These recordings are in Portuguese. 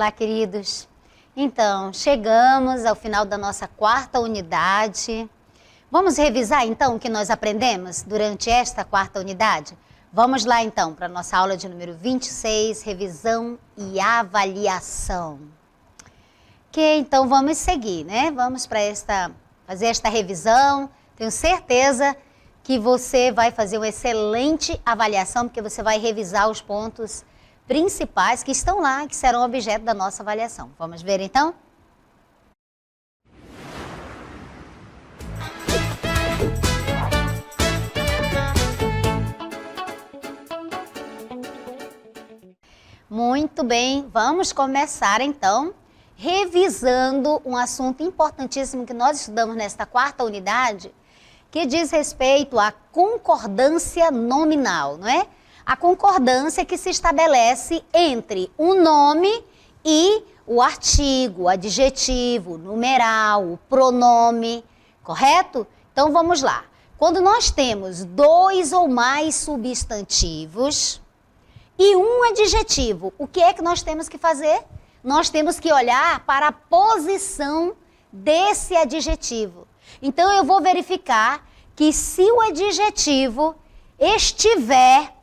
Olá, queridos. Então, chegamos ao final da nossa quarta unidade. Vamos revisar, então, o que nós aprendemos durante esta quarta unidade? Vamos lá, então, para a nossa aula de número 26, revisão e avaliação. Então, vamos seguir, né? Vamos para fazer esta revisão. Tenho certeza que você vai fazer uma excelente avaliação, porque você vai revisar os pontos principais que estão lá, que serão objeto da nossa avaliação. Vamos ver, então? Muito bem, vamos começar, então, revisando um assunto importantíssimo que nós estudamos nesta quarta unidade, que diz respeito à concordância nominal, não é? A concordância que se estabelece entre o nome e o artigo, o adjetivo, o numeral, o pronome, correto? Então vamos lá. Quando nós temos dois ou mais substantivos e um adjetivo, o que é que nós temos que fazer? Nós temos que olhar para a posição desse adjetivo. Então eu vou verificar que se o adjetivo estiver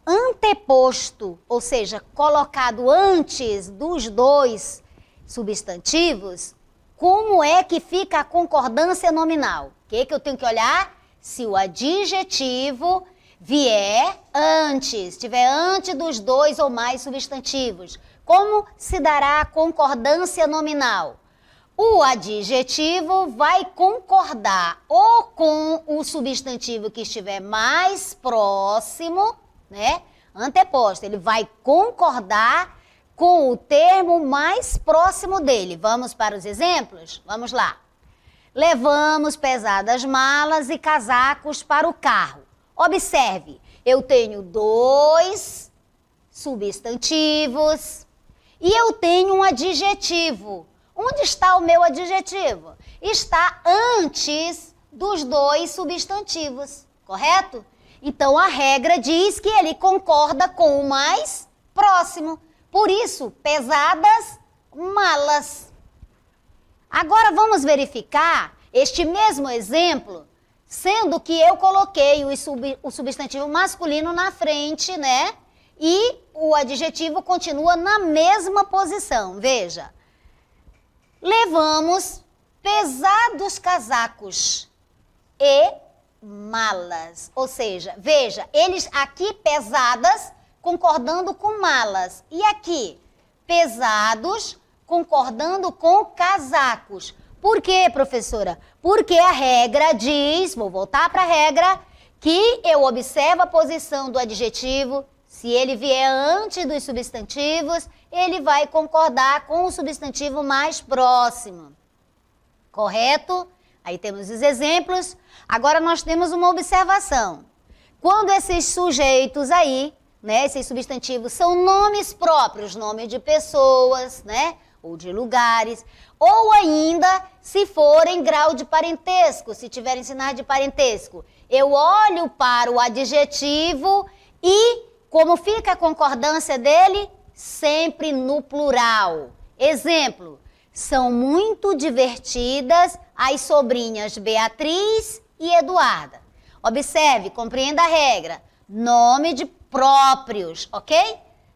anteposto, ou seja, colocado antes dos dois substantivos, como é que fica a concordância nominal? O que eu tenho que olhar? Se o adjetivo vier antes, estiver antes dos dois ou mais substantivos, como se dará a concordância nominal? O adjetivo vai concordar ou com o substantivo que estiver mais próximo, né? Anteposto, ele vai concordar com o termo mais próximo dele. Vamos para os exemplos? Vamos lá. Levamos pesadas malas e casacos para o carro. Observe, eu tenho dois substantivos e eu tenho um adjetivo. Onde está o meu adjetivo? Está antes dos dois substantivos, correto? Então, a regra diz que ele concorda com o mais próximo. Por isso, pesadas malas. Agora, vamos verificar este mesmo exemplo, sendo que eu coloquei o substantivo masculino na frente, né? E o adjetivo continua na mesma posição. Veja. Levamos pesados casacos e malas. Ou seja, veja, eles aqui pesadas concordando com malas. E aqui, pesados concordando com casacos. Por quê, professora? Porque a regra diz, vou voltar para a regra, que eu observo a posição do adjetivo. Se ele vier antes dos substantivos, ele vai concordar com o substantivo mais próximo. Correto? Aí temos os exemplos. Agora nós temos uma observação. Quando esses sujeitos aí, né, esses substantivos são nomes próprios, nome de pessoas, né, ou de lugares, ou ainda se forem grau de parentesco, se tiverem sinais de parentesco, eu olho para o adjetivo e como fica a concordância dele? Sempre no plural. Exemplo, são muito divertidas as sobrinhas Beatriz e Eduarda. Observe, compreenda a regra. Nome de próprios, ok?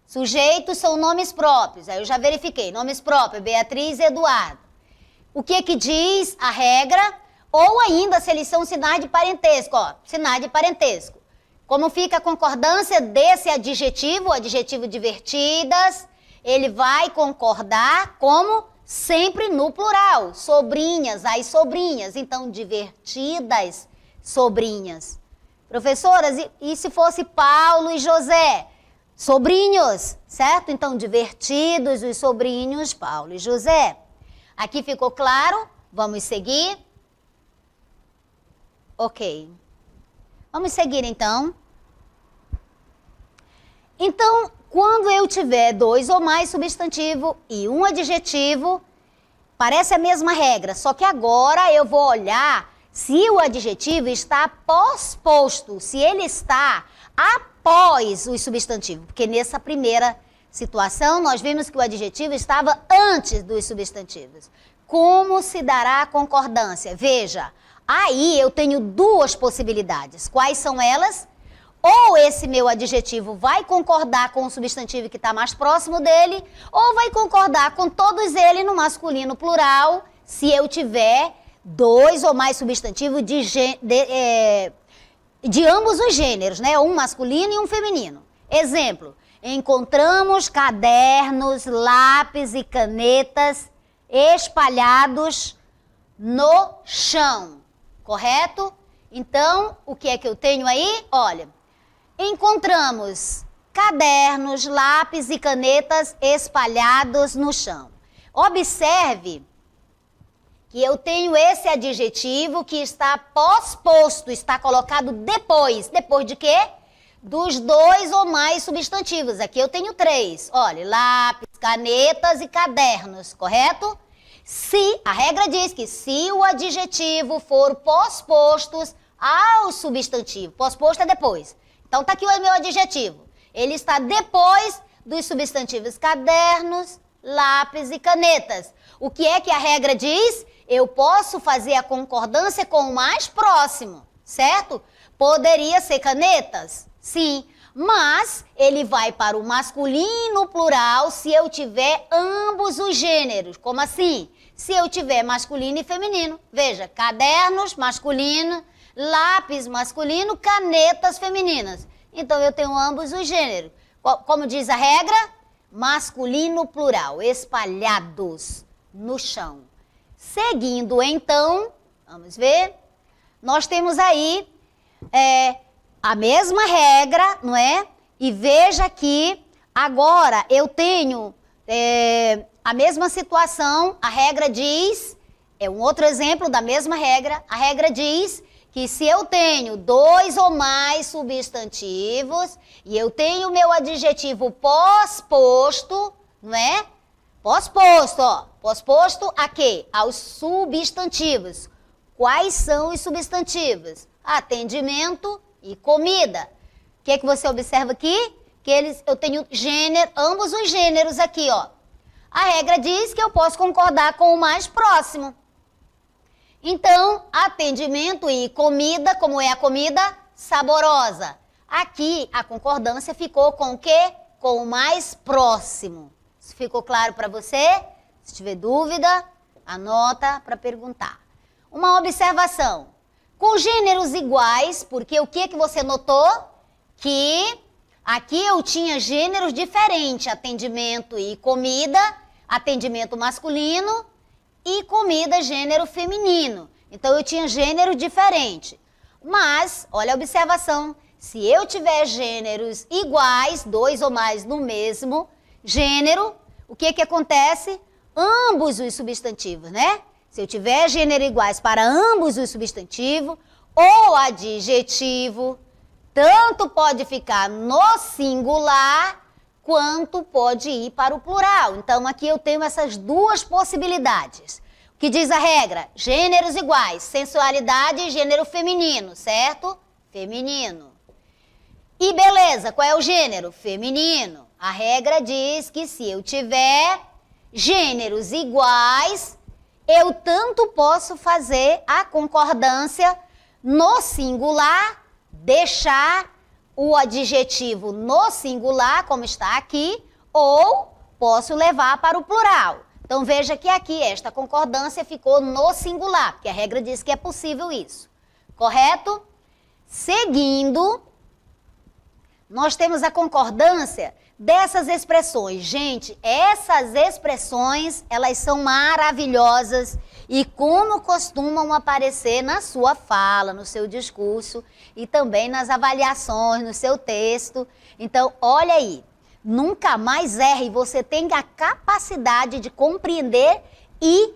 Sujeitos são nomes próprios. Aí eu já verifiquei. Nomes próprios, Beatriz e Eduardo. O que diz a regra? Ou ainda, se eles são sinais de parentesco, ó, sinais de parentesco. Como fica a concordância desse adjetivo, o adjetivo divertidas, ele vai concordar como sempre no plural. Sobrinhas, as sobrinhas. Então, divertidas sobrinhas. Professoras, e se fosse Paulo e José? Sobrinhos, certo? Então, divertidos os sobrinhos Paulo e José. Aqui ficou claro? Vamos seguir? Ok. Vamos seguir, então. Então, quando eu tiver dois ou mais substantivos e um adjetivo, parece a mesma regra, só que agora eu vou olhar se o adjetivo está posposto, se ele está após os substantivos, porque nessa primeira situação, nós vimos que o adjetivo estava antes dos substantivos. Como se dará a concordância? Veja, aí eu tenho duas possibilidades. Quais são elas? Ou esse meu adjetivo vai concordar com o substantivo que está mais próximo dele, ou vai concordar com todos eles no masculino plural, se eu tiver dois ou mais substantivos de ambos os gêneros, né? Um masculino e um feminino. Exemplo, encontramos cadernos, lápis e canetas espalhados no chão, correto? Então, o que é que eu tenho aí? Olha, encontramos cadernos, lápis e canetas espalhados no chão. Observe que eu tenho esse adjetivo que está pós-posto, está colocado depois. Depois de quê? Dos dois ou mais substantivos. Aqui eu tenho três. Olha, lápis, canetas e cadernos, correto? Se, a regra diz que se o adjetivo for pós-postos ao substantivo, pós-posto é depois. Então tá aqui o meu adjetivo. Ele está depois dos substantivos cadernos, lápis e canetas. O que é que a regra diz? Eu posso fazer a concordância com o mais próximo, certo? Poderia ser canetas? Sim, mas ele vai para o masculino plural se eu tiver ambos os gêneros. Como assim? Se eu tiver masculino e feminino. Veja, cadernos masculino, lápis masculino, canetas femininas. Então eu tenho ambos os gêneros. Como diz a regra? Masculino plural, espalhados no chão. Seguindo então, vamos ver, nós temos aí a mesma regra, não é? E veja que agora eu tenho a mesma situação, a regra diz, é um outro exemplo da mesma regra, a regra diz que se eu tenho dois ou mais substantivos e eu tenho meu adjetivo pós-posto, não é? Pós-posto, ó. Pós-posto a quê? Aos substantivos. Quais são os substantivos? Atendimento e comida. O que é que você observa aqui? Que eu tenho gênero, ambos os gêneros aqui, ó. A regra diz que eu posso concordar com o mais próximo. Então, atendimento e comida, como é a comida? Saborosa. Aqui, a concordância ficou com o quê? Com o mais próximo. Isso ficou claro para você? Se tiver dúvida, anota para perguntar. Uma observação. Com gêneros iguais, porque o que você notou? Que aqui eu tinha gêneros diferentes, atendimento e comida, atendimento masculino e comida gênero feminino. Então eu tinha gênero diferente. Mas, olha a observação, se eu tiver gêneros iguais, dois ou mais no mesmo gênero, o que acontece? Ambos os substantivos, né? Se eu tiver gênero iguais para ambos os substantivos, o adjetivo tanto pode ficar no singular, quanto pode ir para o plural. Então, aqui eu tenho essas duas possibilidades. O que diz a regra? Gêneros iguais, sensualidade e gênero feminino, certo? Feminino. E beleza, qual é o gênero? Feminino. A regra diz que se eu tiver gêneros iguais, eu tanto posso fazer a concordância no singular, deixar o adjetivo no singular, como está aqui, ou posso levar para o plural. Então veja que aqui esta concordância ficou no singular, porque a regra diz que é possível isso. Correto? Seguindo, nós temos a concordância dessas expressões. Gente, essas expressões, elas são maravilhosas e como costumam aparecer na sua fala, no seu discurso e também nas avaliações, no seu texto. Então, olha aí, nunca mais erre, você tem a capacidade de compreender e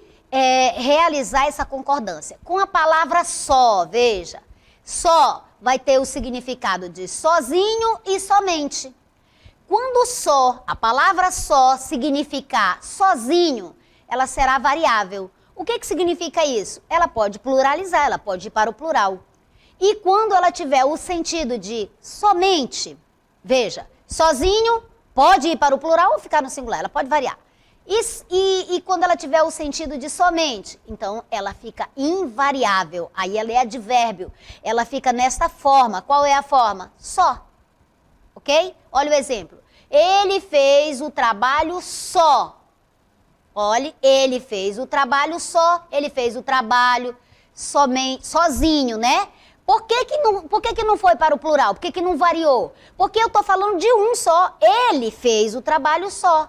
realizar essa concordância. Com a palavra só, veja, só vai ter o significado de sozinho e somente. Quando só, a palavra só significar sozinho, ela será variável. O que significa isso? Ela pode pluralizar, ela pode ir para o plural. E quando ela tiver o sentido de somente, veja, sozinho, Pode ir para o plural ou ficar no singular, ela pode variar. E quando ela tiver o sentido de somente, então ela fica invariável. Aí ela é advérbio. Ela fica nesta forma. Qual é a forma? Só. Ok? Olha o exemplo. Ele fez o trabalho só. Olhe, ele fez o trabalho só. Ele fez o trabalho somente, sozinho, né? Por que não foi para o plural? Por que não variou? Porque eu estou falando de um só. Ele fez o trabalho só.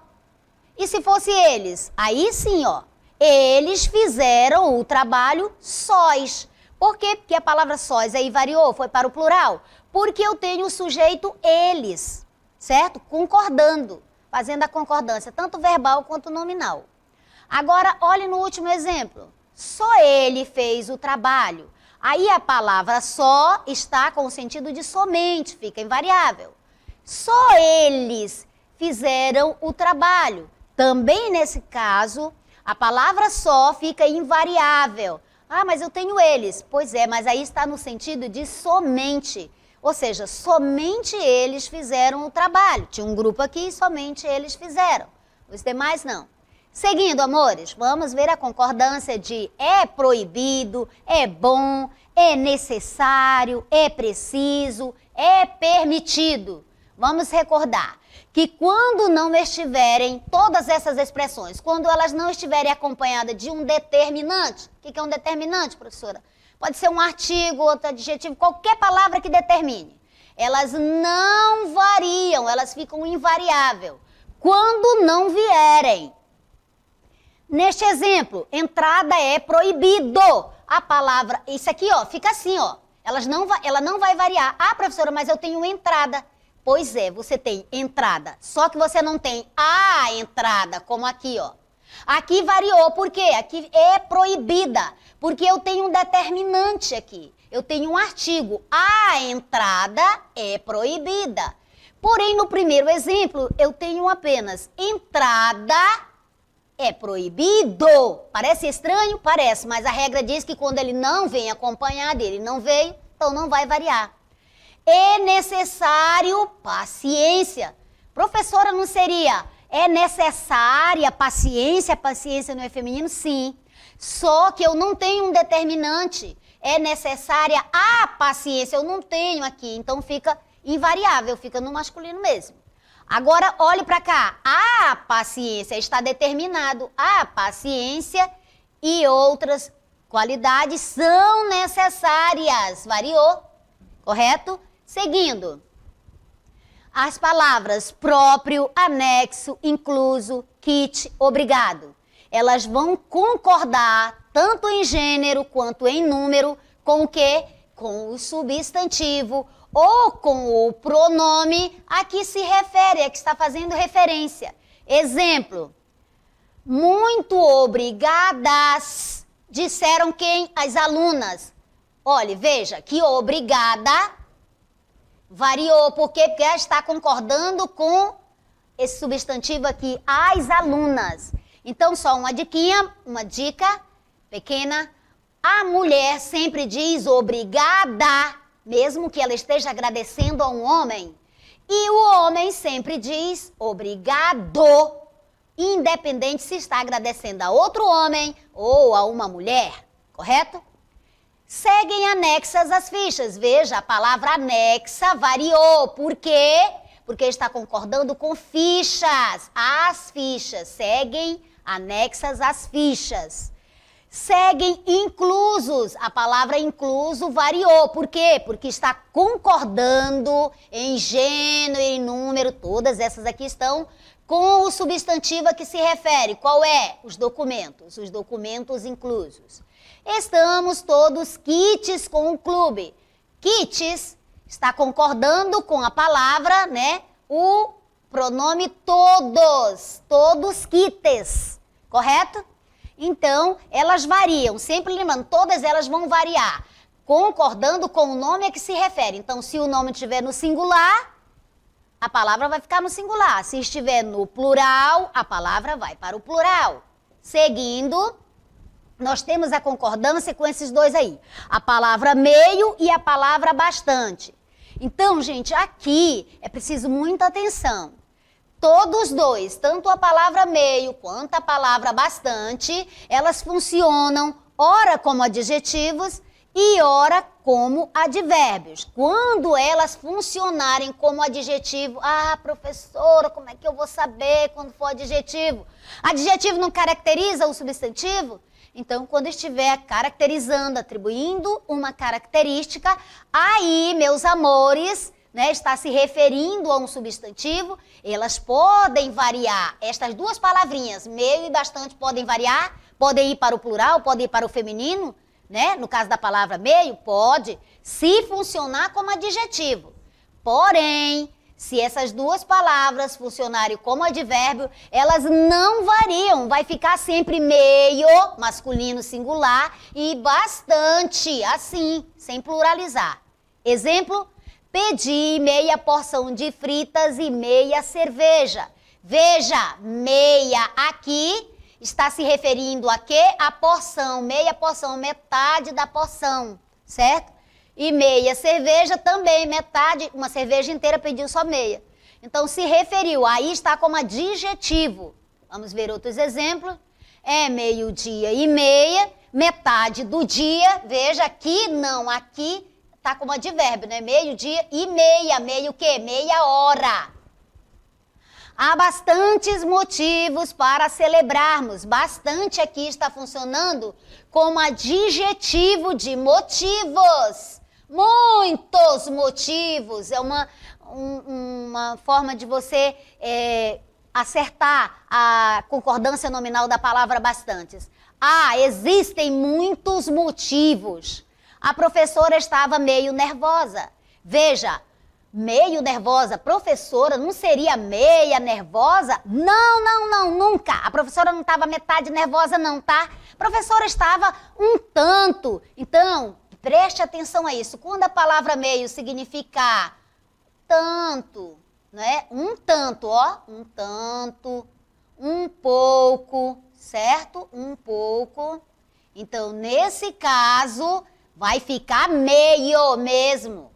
E se fosse eles? Aí sim, ó. Eles fizeram o trabalho sós. Por quê? Porque a palavra sós aí variou, foi para o plural. Porque eu tenho o sujeito eles, certo? Concordando, fazendo a concordância, tanto verbal quanto nominal. Agora, olhe no último exemplo. Só ele fez o trabalho. Aí a palavra só está com o sentido de somente, fica invariável. Só eles fizeram o trabalho. Também nesse caso, a palavra só fica invariável. Ah, mas eu tenho eles. Pois é, mas aí está no sentido de somente. Ou seja, somente eles fizeram o trabalho. Tinha um grupo aqui e somente eles fizeram. Os demais não. Seguindo, amores, vamos ver a concordância de é proibido, é bom, é necessário, é preciso, é permitido. Vamos recordar que quando não estiverem, todas essas expressões, quando elas não estiverem acompanhadas de um determinante, o que é um determinante, professora? Pode ser um artigo, outro adjetivo, qualquer palavra que determine. Elas não variam, elas ficam invariável. Quando não vierem. Neste exemplo, entrada é proibido. A palavra, isso aqui, ó, fica assim, ó. Ela não vai variar. Ah, professora, mas eu tenho entrada. Pois é, você tem entrada, só que você não tem a entrada, como aqui, ó. Aqui variou, por quê? Aqui é proibida, porque eu tenho um determinante aqui. Eu tenho um artigo, a entrada é proibida. Porém, no primeiro exemplo, eu tenho apenas entrada é proibido. Parece estranho? Parece, mas a regra diz que quando ele não vem acompanhado, ele não veio, então não vai variar. É necessário paciência. Professora, não seria é necessária paciência? Paciência não é feminino? Sim. Só que eu não tenho um determinante. É necessária a paciência. Eu não tenho aqui. Então fica invariável, fica no masculino mesmo. Agora, olhe para cá. A paciência está determinado. A paciência e outras qualidades são necessárias. Variou, correto? Seguindo, as palavras próprio, anexo, incluso, kit, obrigado. Elas vão concordar tanto em gênero quanto em número com o quê? Com o substantivo ou com o pronome a que se refere, a que está fazendo referência. Exemplo, muito obrigadas, disseram quem? As alunas. Olha, veja que obrigada variou, por quê? Porque ela está concordando com esse substantivo aqui, as alunas. Então, só uma dica pequena. A mulher sempre diz obrigada, mesmo que ela esteja agradecendo a um homem. E o homem sempre diz obrigado, independente se está agradecendo a outro homem ou a uma mulher, correto? Seguem anexas as fichas. Veja, a palavra anexa variou. Por quê? Porque está concordando com fichas. As fichas. Seguem anexas às fichas. Seguem inclusos. A palavra incluso variou. Por quê? Porque está concordando em gênero e número. Todas essas aqui estão com o substantivo a que se refere. Qual é? Os documentos. Os documentos inclusos. Estamos todos quites com o clube. Quites está concordando com a palavra, né? O pronome todos. Todos quites. Correto? Então, elas variam. Sempre lembrando, todas elas vão variar. Concordando com o nome a que se refere. Então, se o nome estiver no singular, a palavra vai ficar no singular. Se estiver no plural, a palavra vai para o plural. Seguindo, nós temos a concordância com esses dois aí. A palavra meio e a palavra bastante. Então, gente, aqui é preciso muita atenção. todos dois, tanto a palavra meio quanto a palavra bastante, elas funcionam ora como adjetivos e ora como advérbios. Quando elas funcionarem como adjetivo, professora, como é que eu vou saber quando for adjetivo? Adjetivo não caracteriza o substantivo? Então, quando estiver caracterizando, atribuindo uma característica, aí, meus amores, né, está se referindo a um substantivo, elas podem variar. Estas duas palavrinhas, meio e bastante, podem variar, podem ir para o plural, podem ir para o feminino, né? No caso da palavra meio, pode, se funcionar como adjetivo. Porém, se essas duas palavras funcionarem como advérbio, elas não variam. Vai ficar sempre meio, masculino singular, e bastante, assim, sem pluralizar. Exemplo, pedi meia porção de fritas e meia cerveja. Veja, meia aqui está se referindo a quê? A porção, meia porção, metade da porção, certo? E meia cerveja também, metade, uma cerveja inteira pediu só meia. Então, se referiu, aí está como adjetivo. Vamos ver outros exemplos. É meio-dia e meia, metade do dia, veja, aqui não, aqui está como advérbio, né? Meio-dia e meia, meio o quê? Meia hora. Há bastantes motivos para celebrarmos. Bastante aqui está funcionando como adjetivo de motivos. Muitos motivos. É uma forma de você acertar a concordância nominal da palavra bastantes. Existem muitos motivos. A professora estava meio nervosa. Veja, meio nervosa, professora, não seria meia nervosa? Não, nunca. A professora não estava metade nervosa não, tá? A professora estava um tanto. Então, preste atenção a isso. Quando a palavra meio significar tanto, né? Um tanto, ó. Um tanto, um pouco, certo? Um pouco. Então, nesse caso, vai ficar meio mesmo.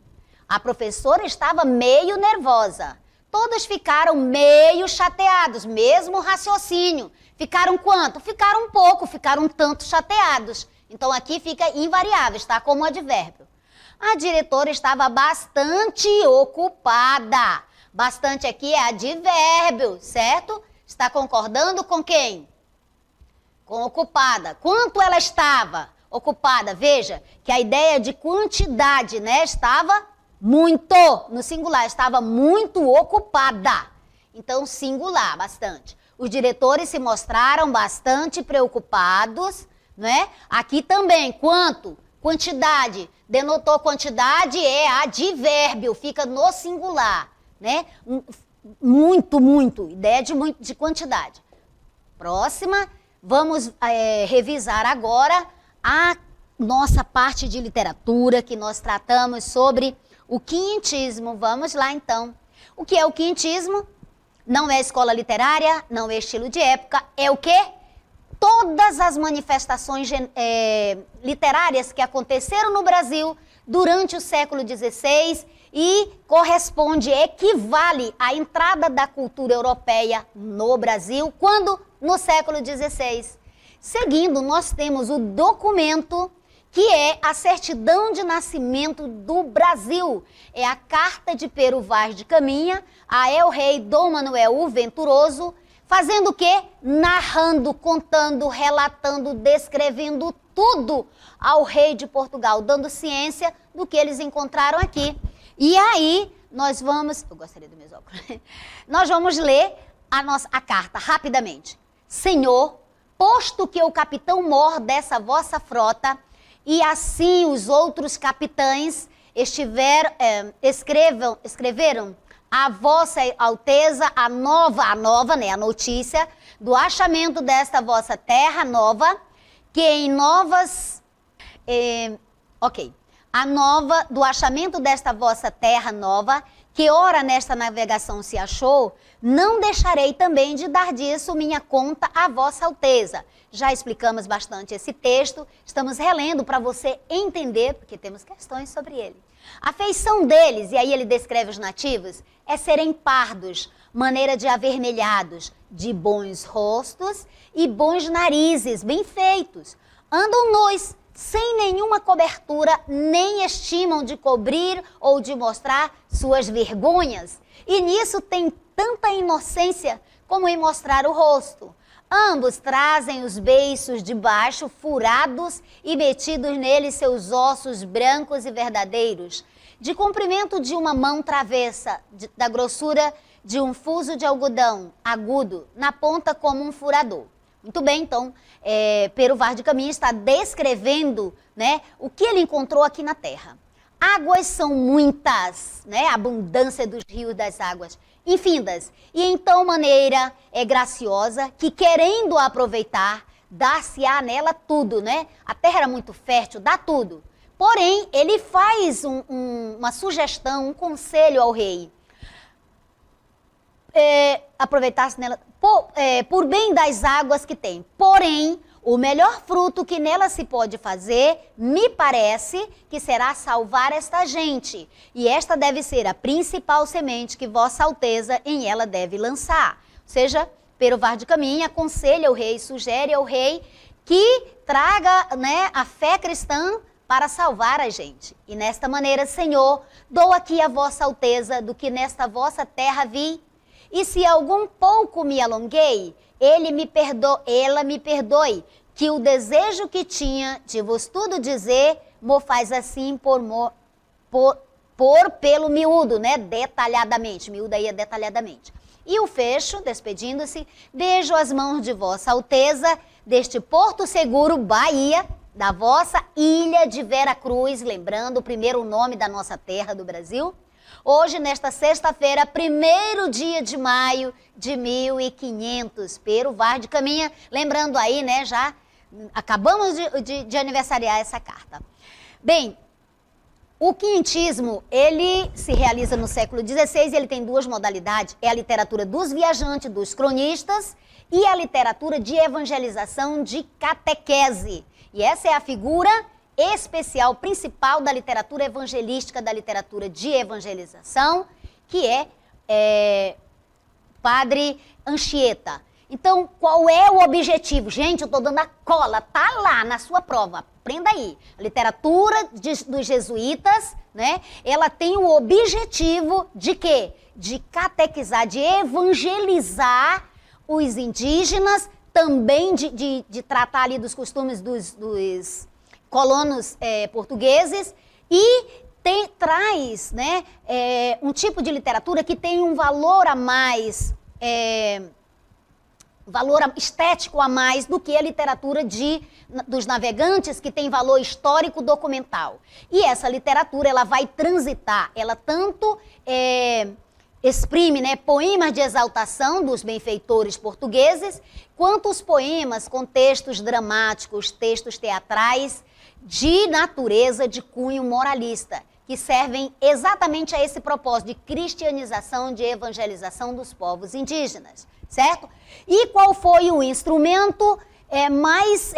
A professora estava meio nervosa. Todos ficaram meio chateados, mesmo raciocínio. Ficaram quanto? Ficaram um pouco, ficaram um tanto chateados. Então aqui fica invariável, está como advérbio. A diretora estava bastante ocupada. Bastante aqui é advérbio, certo? Está concordando com quem? Com ocupada. Quanto ela estava ocupada? Veja que a ideia de quantidade, né? Estava muito, no singular, estava muito ocupada. Então, singular, bastante. Os diretores se mostraram bastante preocupados, né? Aqui também, quanto? Quantidade. Denotou quantidade, é advérbio, fica no singular, né? Muito. Ideia de quantidade. Próxima, vamos revisar agora a nossa parte de literatura, que nós tratamos sobre o quinhentismo. Vamos lá, então. O que é o quinhentismo? Não é escola literária, não é estilo de época, é o quê? Todas as manifestações literárias que aconteceram no Brasil durante o século XVI e equivale à entrada da cultura europeia no Brasil, quando? No século XVI. Seguindo, nós temos o documento que é a certidão de nascimento do Brasil. É a carta de Pero Vaz de Caminha a el-rei Dom Manuel o Venturoso, fazendo o quê? Narrando, contando, relatando, descrevendo tudo ao rei de Portugal, dando ciência do que eles encontraram aqui. E aí, nós vamos... Eu gostaria dos meus óculos. Nós vamos ler a carta rapidamente. Senhor, posto que o capitão mor dessa vossa frota, e assim os outros capitães escreveram a vossa alteza a nova, né, a notícia do achamento desta vossa terra nova, que em novas... a nova do achamento desta vossa terra nova, que ora nesta navegação se achou, não deixarei também de dar disso minha conta à vossa alteza. Já explicamos bastante esse texto, estamos relendo para você entender, porque temos questões sobre ele. A feição deles, e aí ele descreve os nativos, é serem pardos, maneira de avermelhados, de bons rostos e bons narizes, bem feitos. Andam nus, sem nenhuma cobertura, nem estimam de cobrir ou de mostrar suas vergonhas. E nisso tem tanta inocência como em mostrar o rosto. Ambos trazem os beiços de baixo furados e metidos neles seus ossos brancos e verdadeiros, de comprimento de uma mão travessa, da grossura de um fuso de algodão agudo, na ponta como um furador. Muito bem, então, Pero Vaz de Caminha está descrevendo, né, o que ele encontrou aqui na terra. Águas são muitas, né, a abundância dos rios das águas, infindas. E então maneira graciosa, que querendo aproveitar, dá-se-á nela tudo, né? A terra era muito fértil, dá tudo. Porém, ele faz uma sugestão, um conselho ao rei. Aproveitar-se nela por bem das águas que tem. Porém, o melhor fruto que nela se pode fazer, me parece que será salvar esta gente. E esta deve ser a principal semente que Vossa Alteza em ela deve lançar. Ou seja, Pero Vaz de Caminha aconselha o rei, sugere ao rei que traga, né, a fé cristã para salvar a gente. E nesta maneira, Senhor, dou aqui a Vossa Alteza do que nesta vossa terra vi. E se algum pouco me alonguei, ela me perdoe, que o desejo que tinha de vos tudo dizer, mo faz assim por pelo miúdo, né? Detalhadamente. Miúdo aí é detalhadamente. E o fecho, despedindo-se, beijo as mãos de Vossa Alteza, deste porto seguro, Bahia, da vossa ilha de Vera Cruz, lembrando o primeiro nome da nossa terra do Brasil. Hoje, nesta sexta-feira, 1º dia de maio de 1500, Pero Vaz de Caminha, lembrando aí, né, já acabamos de aniversariar essa carta. Bem, o quinhentismo, ele se realiza no século XVI, ele tem duas modalidades, é a literatura dos viajantes, dos cronistas, e a literatura de evangelização, de catequese. E essa é a figura especial, principal da literatura evangelística, da literatura de evangelização, que é Padre Anchieta. Então, qual é o objetivo? Gente, eu estou dando a cola, tá lá na sua prova, aprenda aí. A literatura dos jesuítas, né, ela tem o objetivo de quê? De catequizar, de evangelizar os indígenas, também de tratar ali dos costumes dos colonos portugueses, e traz, né, um tipo de literatura que tem um valor a mais, valor estético a mais do que a literatura dos navegantes, que tem valor histórico documental. E essa literatura, ela vai transitar, ela tanto exprime, né, poemas de exaltação dos benfeitores portugueses, quanto os poemas com textos dramáticos, textos teatrais, de natureza de cunho moralista, que servem exatamente a esse propósito de cristianização, de evangelização dos povos indígenas, certo? E qual foi o instrumento mais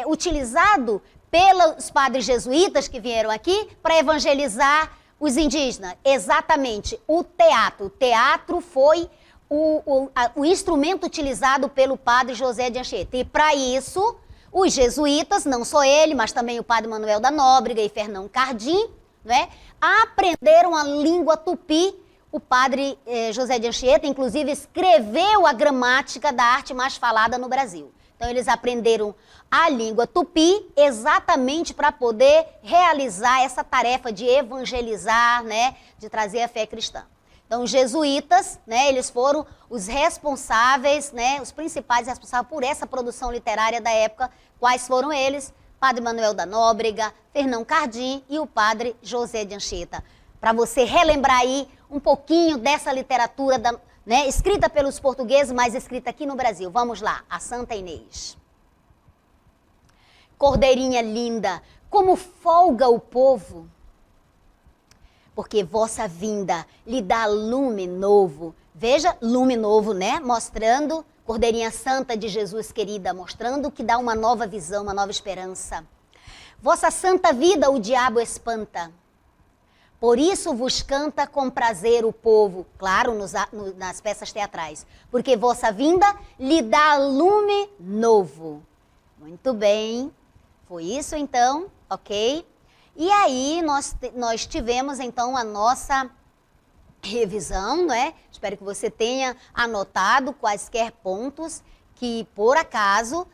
utilizado pelos padres jesuítas que vieram aqui para evangelizar os indígenas? Exatamente, o teatro. O teatro foi o instrumento utilizado pelo padre José de Anchieta. E para isso, os jesuítas, não só ele, mas também o padre Manuel da Nóbrega e Fernão Cardim, né, aprenderam a língua tupi. O padre José de Anchieta, inclusive, escreveu a gramática da arte mais falada no Brasil. Então, eles aprenderam a língua tupi exatamente para poder realizar essa tarefa de evangelizar, né, de trazer a fé cristã. Então, os jesuítas, né, eles foram os responsáveis, né, os principais responsáveis por essa produção literária da época. Quais foram eles? Padre Manuel da Nóbrega, Fernão Cardim e o padre José de Anchieta. Para você relembrar aí um pouquinho dessa literatura, né, escrita pelos portugueses, mas escrita aqui no Brasil. Vamos lá, a Santa Inês. Cordeirinha linda, como folga o povo, porque vossa vinda lhe dá lume novo. Veja, lume novo, né? Mostrando, Cordeirinha Santa de Jesus querida, mostrando que dá uma nova visão, uma nova esperança. Vossa santa vida o diabo espanta. Por isso vos canta com prazer o povo, claro, nas peças teatrais, porque vossa vinda lhe dá lume novo. Muito bem, foi isso então, ok? E aí nós tivemos então a nossa revisão, né? Espero que você tenha anotado quaisquer pontos que por acaso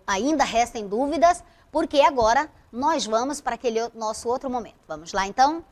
ainda restem dúvidas, porque agora nós vamos para aquele nosso outro momento. Vamos lá então?